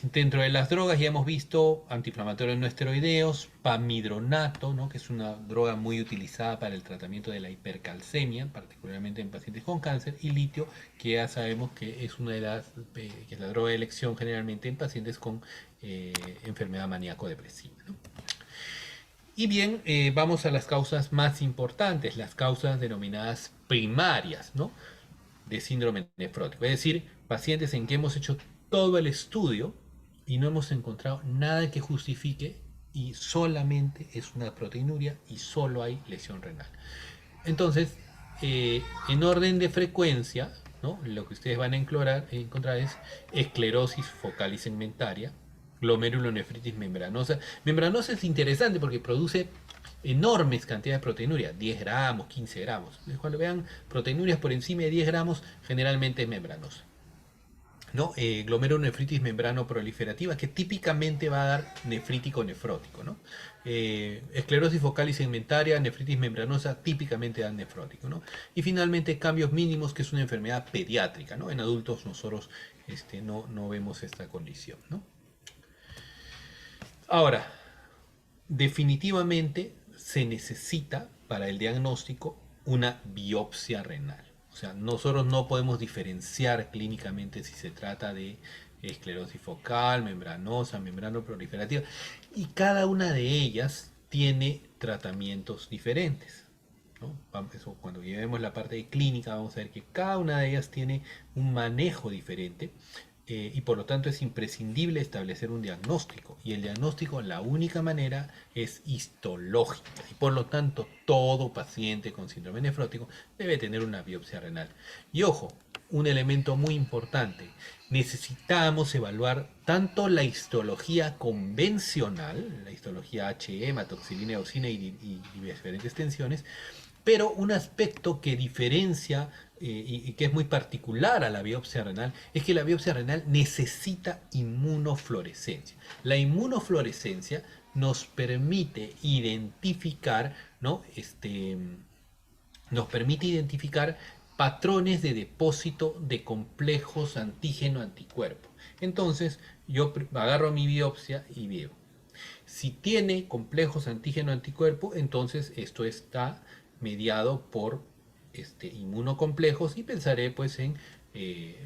dentro de las drogas ya hemos visto antiinflamatorios no esteroideos, pamidronato, ¿no? Que es una droga muy utilizada para el tratamiento de la hipercalcemia, particularmente en pacientes con cáncer, y litio, que ya sabemos que es una de las, que es la droga de elección generalmente en pacientes con enfermedad maníaco-depresiva, ¿no? Y bien, vamos a las causas más importantes, las causas denominadas primarias, ¿no? De síndrome nefrótico. Es decir, pacientes en que hemos hecho todo el estudio y no hemos encontrado nada que justifique y solamente es una proteinuria y solo hay lesión renal. Entonces, en orden de frecuencia, ¿no? Lo que ustedes van a encontrar es esclerosis focal y segmentaria, glomerulonefritis membranosa. Membranosa es interesante porque produce enormes cantidades de proteinuria, 10 gramos, 15 gramos. Cuando vean proteinurias por encima de 10 gramos, generalmente es membranosa, ¿no? Glomerulonefritis membrano proliferativa, que típicamente va a dar nefrítico nefrótico, ¿no? Esclerosis focal y segmentaria, nefritis membranosa, típicamente dan nefrótico, ¿no? Y finalmente cambios mínimos, que es una enfermedad pediátrica, ¿no? En adultos nosotros no vemos esta condición, ¿no? Ahora, definitivamente se necesita para el diagnóstico una biopsia renal. O sea, nosotros no podemos diferenciar clínicamente si se trata de esclerosis focal, membranosa, membrano proliferativa. Y cada una de ellas tiene tratamientos diferentes, ¿no? Cuando llevemos la parte de clínica vamos a ver que cada una de ellas tiene un manejo diferente. Y por lo tanto es imprescindible establecer un diagnóstico. Y el diagnóstico, la única manera es histológica. Y por lo tanto, todo paciente con síndrome nefrótico debe tener una biopsia renal. Y ojo, un elemento muy importante. Necesitamos evaluar tanto la histología convencional, la histología HE, hematoxilina, eosina y diferentes tensiones, pero un aspecto que diferencia y que es muy particular a la biopsia renal es que la biopsia renal necesita inmunofluorescencia. La inmunofluorescencia nos permite identificar, ¿no? Nos permite identificar patrones de depósito de complejos antígeno-anticuerpo. Entonces, yo agarro mi biopsia y veo. Si tiene complejos antígeno-anticuerpo, entonces esto está mediado por inmunocomplejos y pensaré pues en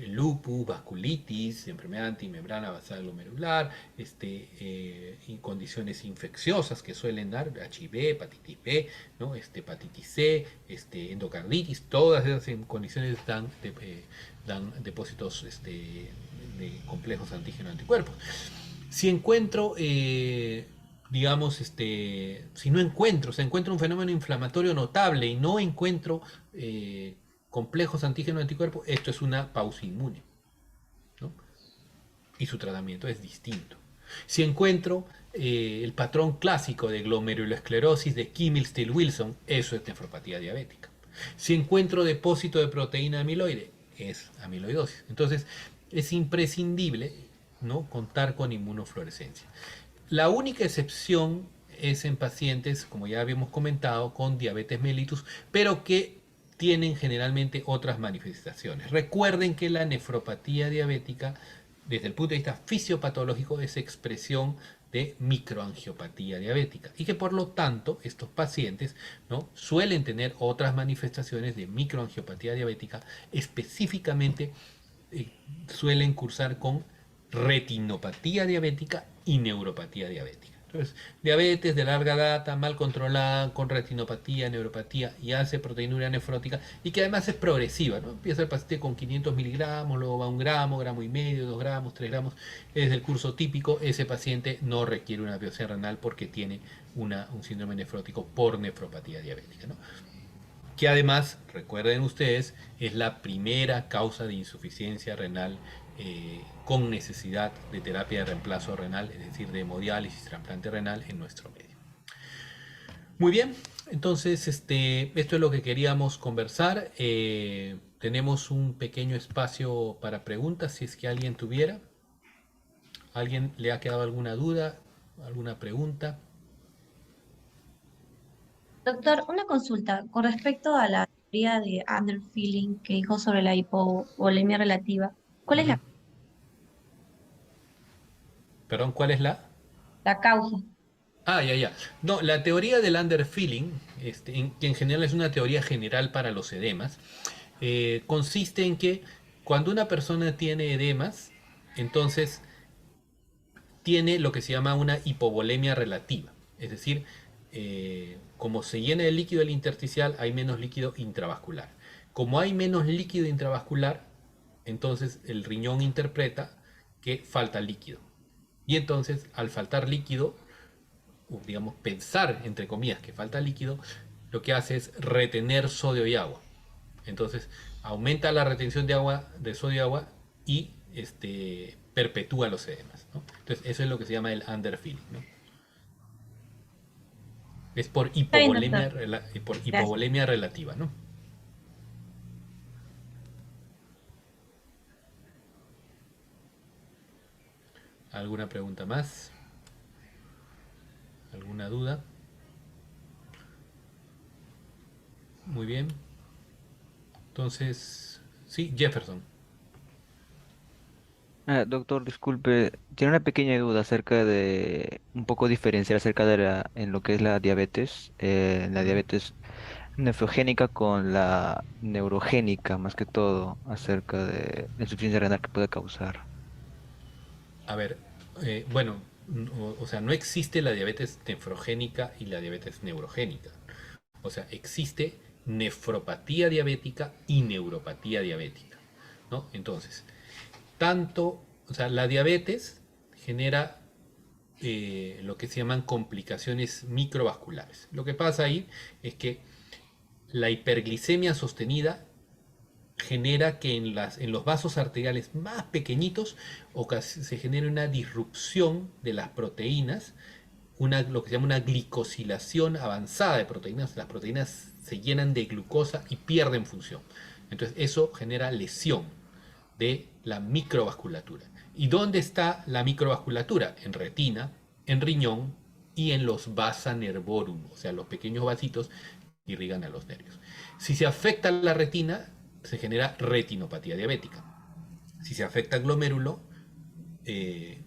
lupus, vasculitis, enfermedad antimembrana basal glomerular, y condiciones infecciosas que suelen dar HIV, hepatitis B, ¿no? Hepatitis C, endocarditis, todas esas condiciones dan depósitos de complejos antígeno-anticuerpos. Si encuentro digamos, si no encuentro, se encuentra un fenómeno inflamatorio notable y no encuentro complejos antígeno-anticuerpos, esto es una pausa inmune, ¿no? y su tratamiento es distinto. Si encuentro el patrón clásico de glomerulosclerosis de Kimmel-Still-Wilson, eso es nefropatía diabética. Si encuentro depósito de proteína amiloide, es amiloidosis. Entonces, es imprescindible, ¿no?, contar con inmunofluorescencia. La única excepción es en pacientes, como ya habíamos comentado, con diabetes mellitus, pero que tienen generalmente otras manifestaciones. Recuerden que la nefropatía diabética, desde el punto de vista fisiopatológico, es expresión de microangiopatía diabética y que por lo tanto estos pacientes, ¿no?, suelen tener otras manifestaciones de microangiopatía diabética, específicamente suelen cursar con retinopatía diabética y neuropatía diabética. Entonces, diabetes de larga data, mal controlada, con retinopatía, neuropatía y hace proteinuria nefrótica y que además es progresiva, ¿no? Empieza el paciente con 500 miligramos, luego va a 1 gramo, gramo y medio, 2 gramos, 3 gramos. Es el curso típico. Ese paciente no requiere una biopsia renal porque tiene un síndrome nefrótico por nefropatía diabética, ¿no?, que además, recuerden ustedes, es la primera causa de insuficiencia renal con necesidad de terapia de reemplazo renal, es decir, de hemodiálisis, trasplante renal en nuestro medio. Muy bien, entonces esto es lo que queríamos conversar. Tenemos un pequeño espacio para preguntas, si es que alguien tuviera. ¿Alguien le ha quedado alguna duda, alguna pregunta? Doctor, una consulta con respecto a la teoría de underfilling que dijo sobre la hipovolemia relativa. ¿Cuál es Ujú. Perdón, ¿cuál es la? la causa? Ah, ya, ya. No, la teoría del underfilling, que en general es una teoría general para los edemas, consiste en que cuando una persona tiene edemas, entonces tiene lo que se llama una hipovolemia relativa. Es decir, como se llena el líquido del intersticial, hay menos líquido intravascular. Como hay menos líquido intravascular, entonces el riñón interpreta que falta líquido. Y entonces, al faltar líquido, digamos, pensar, entre comillas, que falta líquido, lo que hace es retener sodio y agua. Entonces, aumenta la retención de agua, de sodio y agua, y perpetúa los edemas, ¿no? Entonces, eso es lo que se llama el underfilling, ¿no? Es Está bien, doctor. por Gracias. hipovolemia relativa, ¿no? ¿Alguna pregunta más? ¿Alguna duda? Muy bien. Entonces, sí, Jefferson. Doctor, disculpe, tiene una pequeña duda acerca de un poco diferenciar acerca de en lo que es la Ujú. diabetes nefrogénica con la neurogénica, más que todo, acerca de la insuficiencia renal que puede causar. A ver, bueno, o sea, no existe la diabetes nefrogénica y la diabetes neurogénica. O sea, existe nefropatía diabética y neuropatía diabética, ¿no? Entonces, o sea, la diabetes genera lo que se llaman complicaciones microvasculares. Lo que pasa ahí es que la hiperglicemia sostenida genera que en los vasos arteriales más pequeñitos se genere una disrupción de las proteínas, lo que se llama una glicosilación avanzada de proteínas. Las proteínas se llenan de glucosa y pierden función. Entonces eso genera lesión de la microvasculatura. ¿Y dónde está la microvasculatura? En retina, en riñón y en los vasa nervorum, o sea, los pequeños vasitos que irrigan a los nervios. Si se afecta la retina, se genera retinopatía diabética. Si se afecta el glomérulo, eh,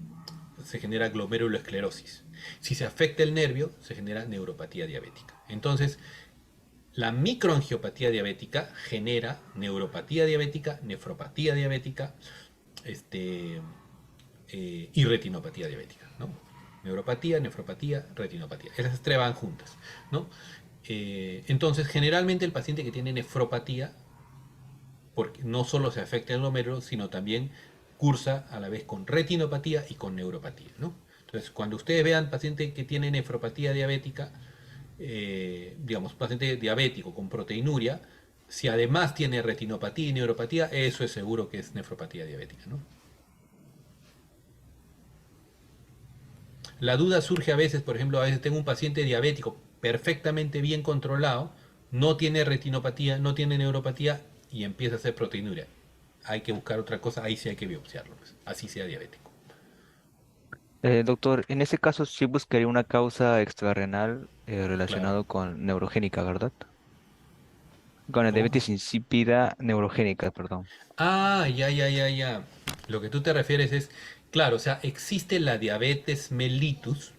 se genera glomeruloesclerosis. Si se afecta el nervio, se genera neuropatía diabética. Entonces, la microangiopatía diabética genera neuropatía diabética, nefropatía diabética, este, y retinopatía diabética, ¿no? Neuropatía, nefropatía, retinopatía. Esas tres van juntas, ¿no? Entonces, generalmente el paciente que tiene nefropatía, porque no solo se afecta el glomérulo, sino también cursa a la vez con retinopatía y con neuropatía, ¿no? Entonces, cuando ustedes vean paciente que tiene nefropatía diabética, digamos, paciente diabético con proteinuria, si además tiene retinopatía y neuropatía, eso es seguro que es nefropatía diabética, ¿no? La duda surge a veces, por ejemplo, a veces tengo un paciente diabético perfectamente bien controlado, no tiene retinopatía, no tiene neuropatía y empieza a hacer proteinuria. Hay que buscar otra cosa, ahí sí hay que biopsiarlo, pues, así sea diabético. Doctor, en ese caso sí buscaría una causa extrarrenal Claro. relacionado con neurogénica, ¿verdad? Con la ¿Cómo? diabetes insípida neurogénica, perdón. Ah, ya, ya, ya, ya. Lo que tú te refieres es, claro, o sea, existe la diabetes mellitus,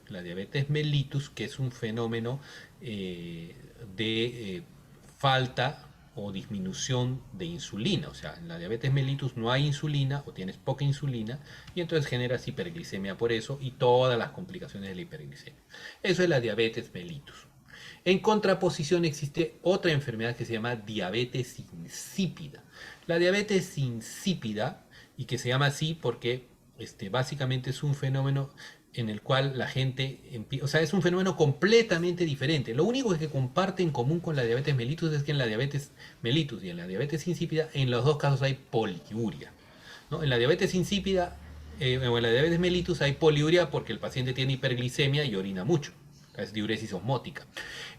que es un fenómeno de falta o disminución de insulina. O sea, en la diabetes mellitus no hay insulina o tienes poca insulina y entonces generas hiperglicemia por eso y todas las complicaciones de la hiperglicemia. Eso es la diabetes mellitus. En contraposición existe otra enfermedad que se llama diabetes insípida. La diabetes insípida, y que se llama así porque básicamente es un fenómeno en el cual la gente, o sea, es un fenómeno completamente diferente. Lo único que comparte en común con la diabetes mellitus es que en la diabetes mellitus y en la diabetes insípida, en los dos casos hay poliuria, ¿no? En la diabetes insípida o en la diabetes mellitus hay poliuria porque el paciente tiene hiperglicemia y orina mucho, es diuresis osmótica.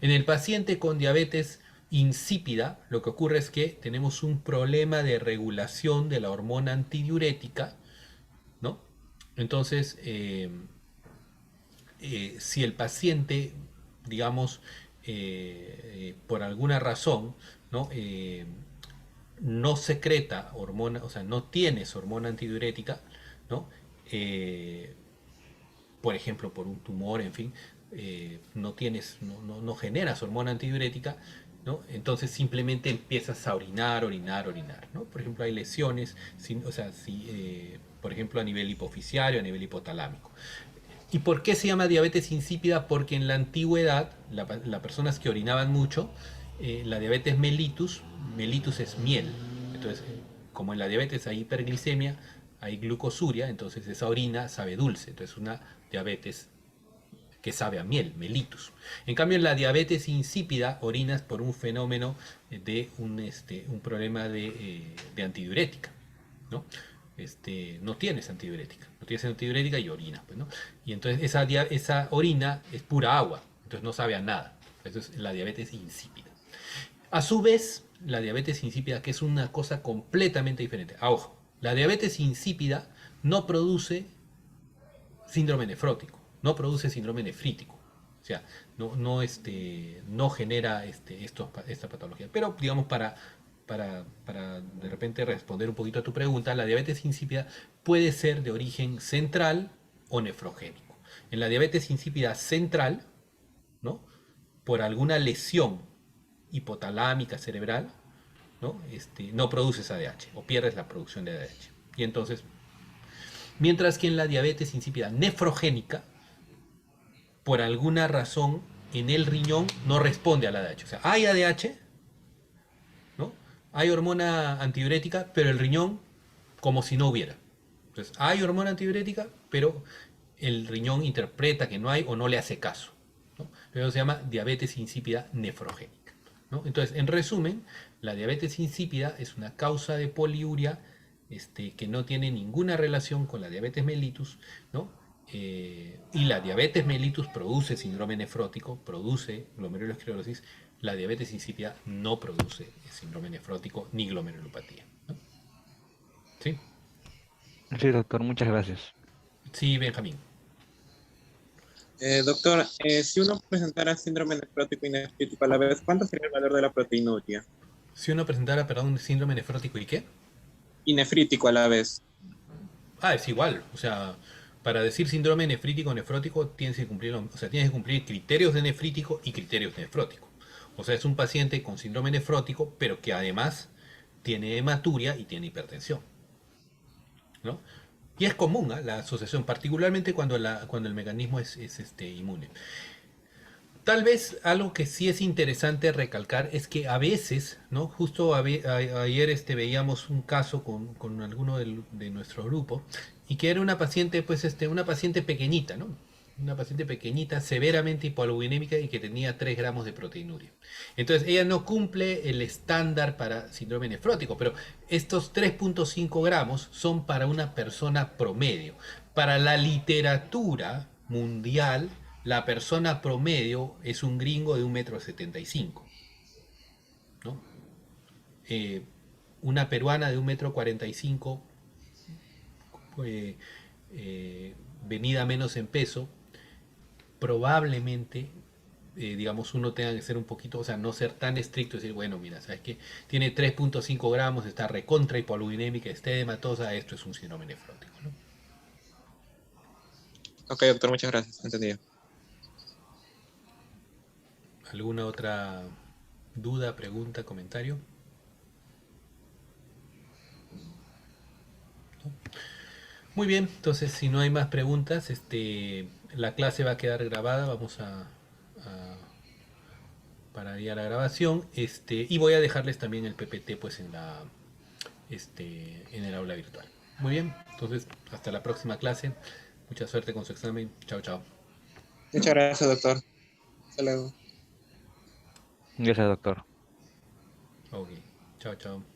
En el paciente con diabetes insípida, lo que ocurre es que tenemos un problema de regulación de la hormona antidiurética, ¿no? Entonces, si el paciente, digamos, por alguna razón, ¿no? No secreta hormona, o sea, no tienes hormona antidiurética, ¿no? Eh, por ejemplo, por un tumor, en fin, no tienes, no generas hormona antidiurética, ¿no? Entonces simplemente empiezas a orinar, orinar, orinar, ¿no? Por ejemplo, hay lesiones, o sea, si, por ejemplo, a nivel hipofisiario, a nivel hipotalámico. ¿Y por qué se llama diabetes insípida? Porque en la antigüedad, las personas que orinaban mucho, la diabetes mellitus, mellitus es miel. Entonces, como en la diabetes hay hiperglicemia, hay glucosuria, entonces esa orina sabe dulce. Entonces, una diabetes que sabe a miel, mellitus. En cambio, en la diabetes insípida, orinas por un fenómeno de un problema de antidiurética, ¿no? No tienes antidiurética, no tienes antidiurética y orinas, pues, ¿no? Y entonces esa orina es pura agua, entonces no sabe a nada. Eso es la diabetes insípida. A su vez, la diabetes insípida, que es una cosa completamente diferente. Ojo, la diabetes insípida no produce síndrome nefrótico, no produce síndrome nefrítico. O sea, no genera esta patología. Pero, digamos, para de repente responder un poquito a tu pregunta, la diabetes insípida puede ser de origen central o nefrogénico. En la diabetes insípida central, ¿no? Por alguna lesión hipotalámica cerebral, no produces ADH o pierdes la producción de ADH. Y entonces, mientras que en la diabetes insípida nefrogénica, por alguna razón en el riñón no responde al ADH. O sea, hay ADH, ¿no? Hay hormona antidiurética, pero el riñón como si no hubiera. Entonces, hay hormona antidiurética, pero el riñón interpreta que no hay o no le hace caso, ¿no? Eso se llama diabetes insípida nefrogénica, ¿no? Entonces, en resumen, la diabetes insípida es una causa de poliuria que no tiene ninguna relación con la diabetes mellitus, ¿no? Y la diabetes mellitus produce síndrome nefrótico, produce glomerulosclerosis. La diabetes insípida no produce síndrome nefrótico ni glomerulopatía, ¿no? ¿Sí? Sí, doctor, muchas gracias. Sí, Benjamín. Doctor, si uno presentara síndrome nefrótico y nefrítico a la vez, ¿cuánto sería el valor de la proteinuria? Si uno presentara, perdón, un síndrome nefrótico y qué? Y nefrítico a la vez. Es igual. O sea, para decir síndrome nefrítico o nefrótico tienes que cumplir, o sea, tienes que cumplir criterios de nefrítico y criterios de nefrótico. O sea, es un paciente con síndrome nefrótico, pero que además tiene hematuria y tiene hipertensión, ¿no? Y es común, ¿eh?, la asociación, particularmente cuando el mecanismo es inmune. Tal vez algo que sí es interesante recalcar es que a veces, ¿no? Justo ayer veíamos un caso con alguno de nuestro grupo y que era una paciente, pues una paciente pequeñita, ¿no? Una paciente pequeñita, severamente hipoalbuminémica y que tenía 3 gramos de proteinuria. Entonces ella no cumple el estándar para síndrome nefrótico, pero estos 3,5 gramos son para una persona promedio. Para la literatura, mundial, la persona promedio es un gringo de 1,75 m, ¿no? Eh, una peruana de 1,45 m, venida menos en peso, probablemente, digamos, uno tenga que ser un poquito, o sea, no ser tan estricto y decir, bueno, mira, ¿sabes qué? Tiene 3,5 gramos, está recontra hipoaluminémica, estematosa, esto es un síndrome nefrótico, ¿no? Ok, doctor, muchas gracias. Entendido. ¿Alguna otra duda, pregunta, comentario? ¿No? Muy bien, entonces si no hay más preguntas, la clase va a quedar grabada, vamos a para ir a la grabación, y voy a dejarles también el PPT pues en el aula virtual. Muy bien, entonces hasta la próxima clase, mucha suerte con su examen, chao chao. Muchas gracias, doctor. Hasta luego. Gracias, doctor. Ok, chao chao.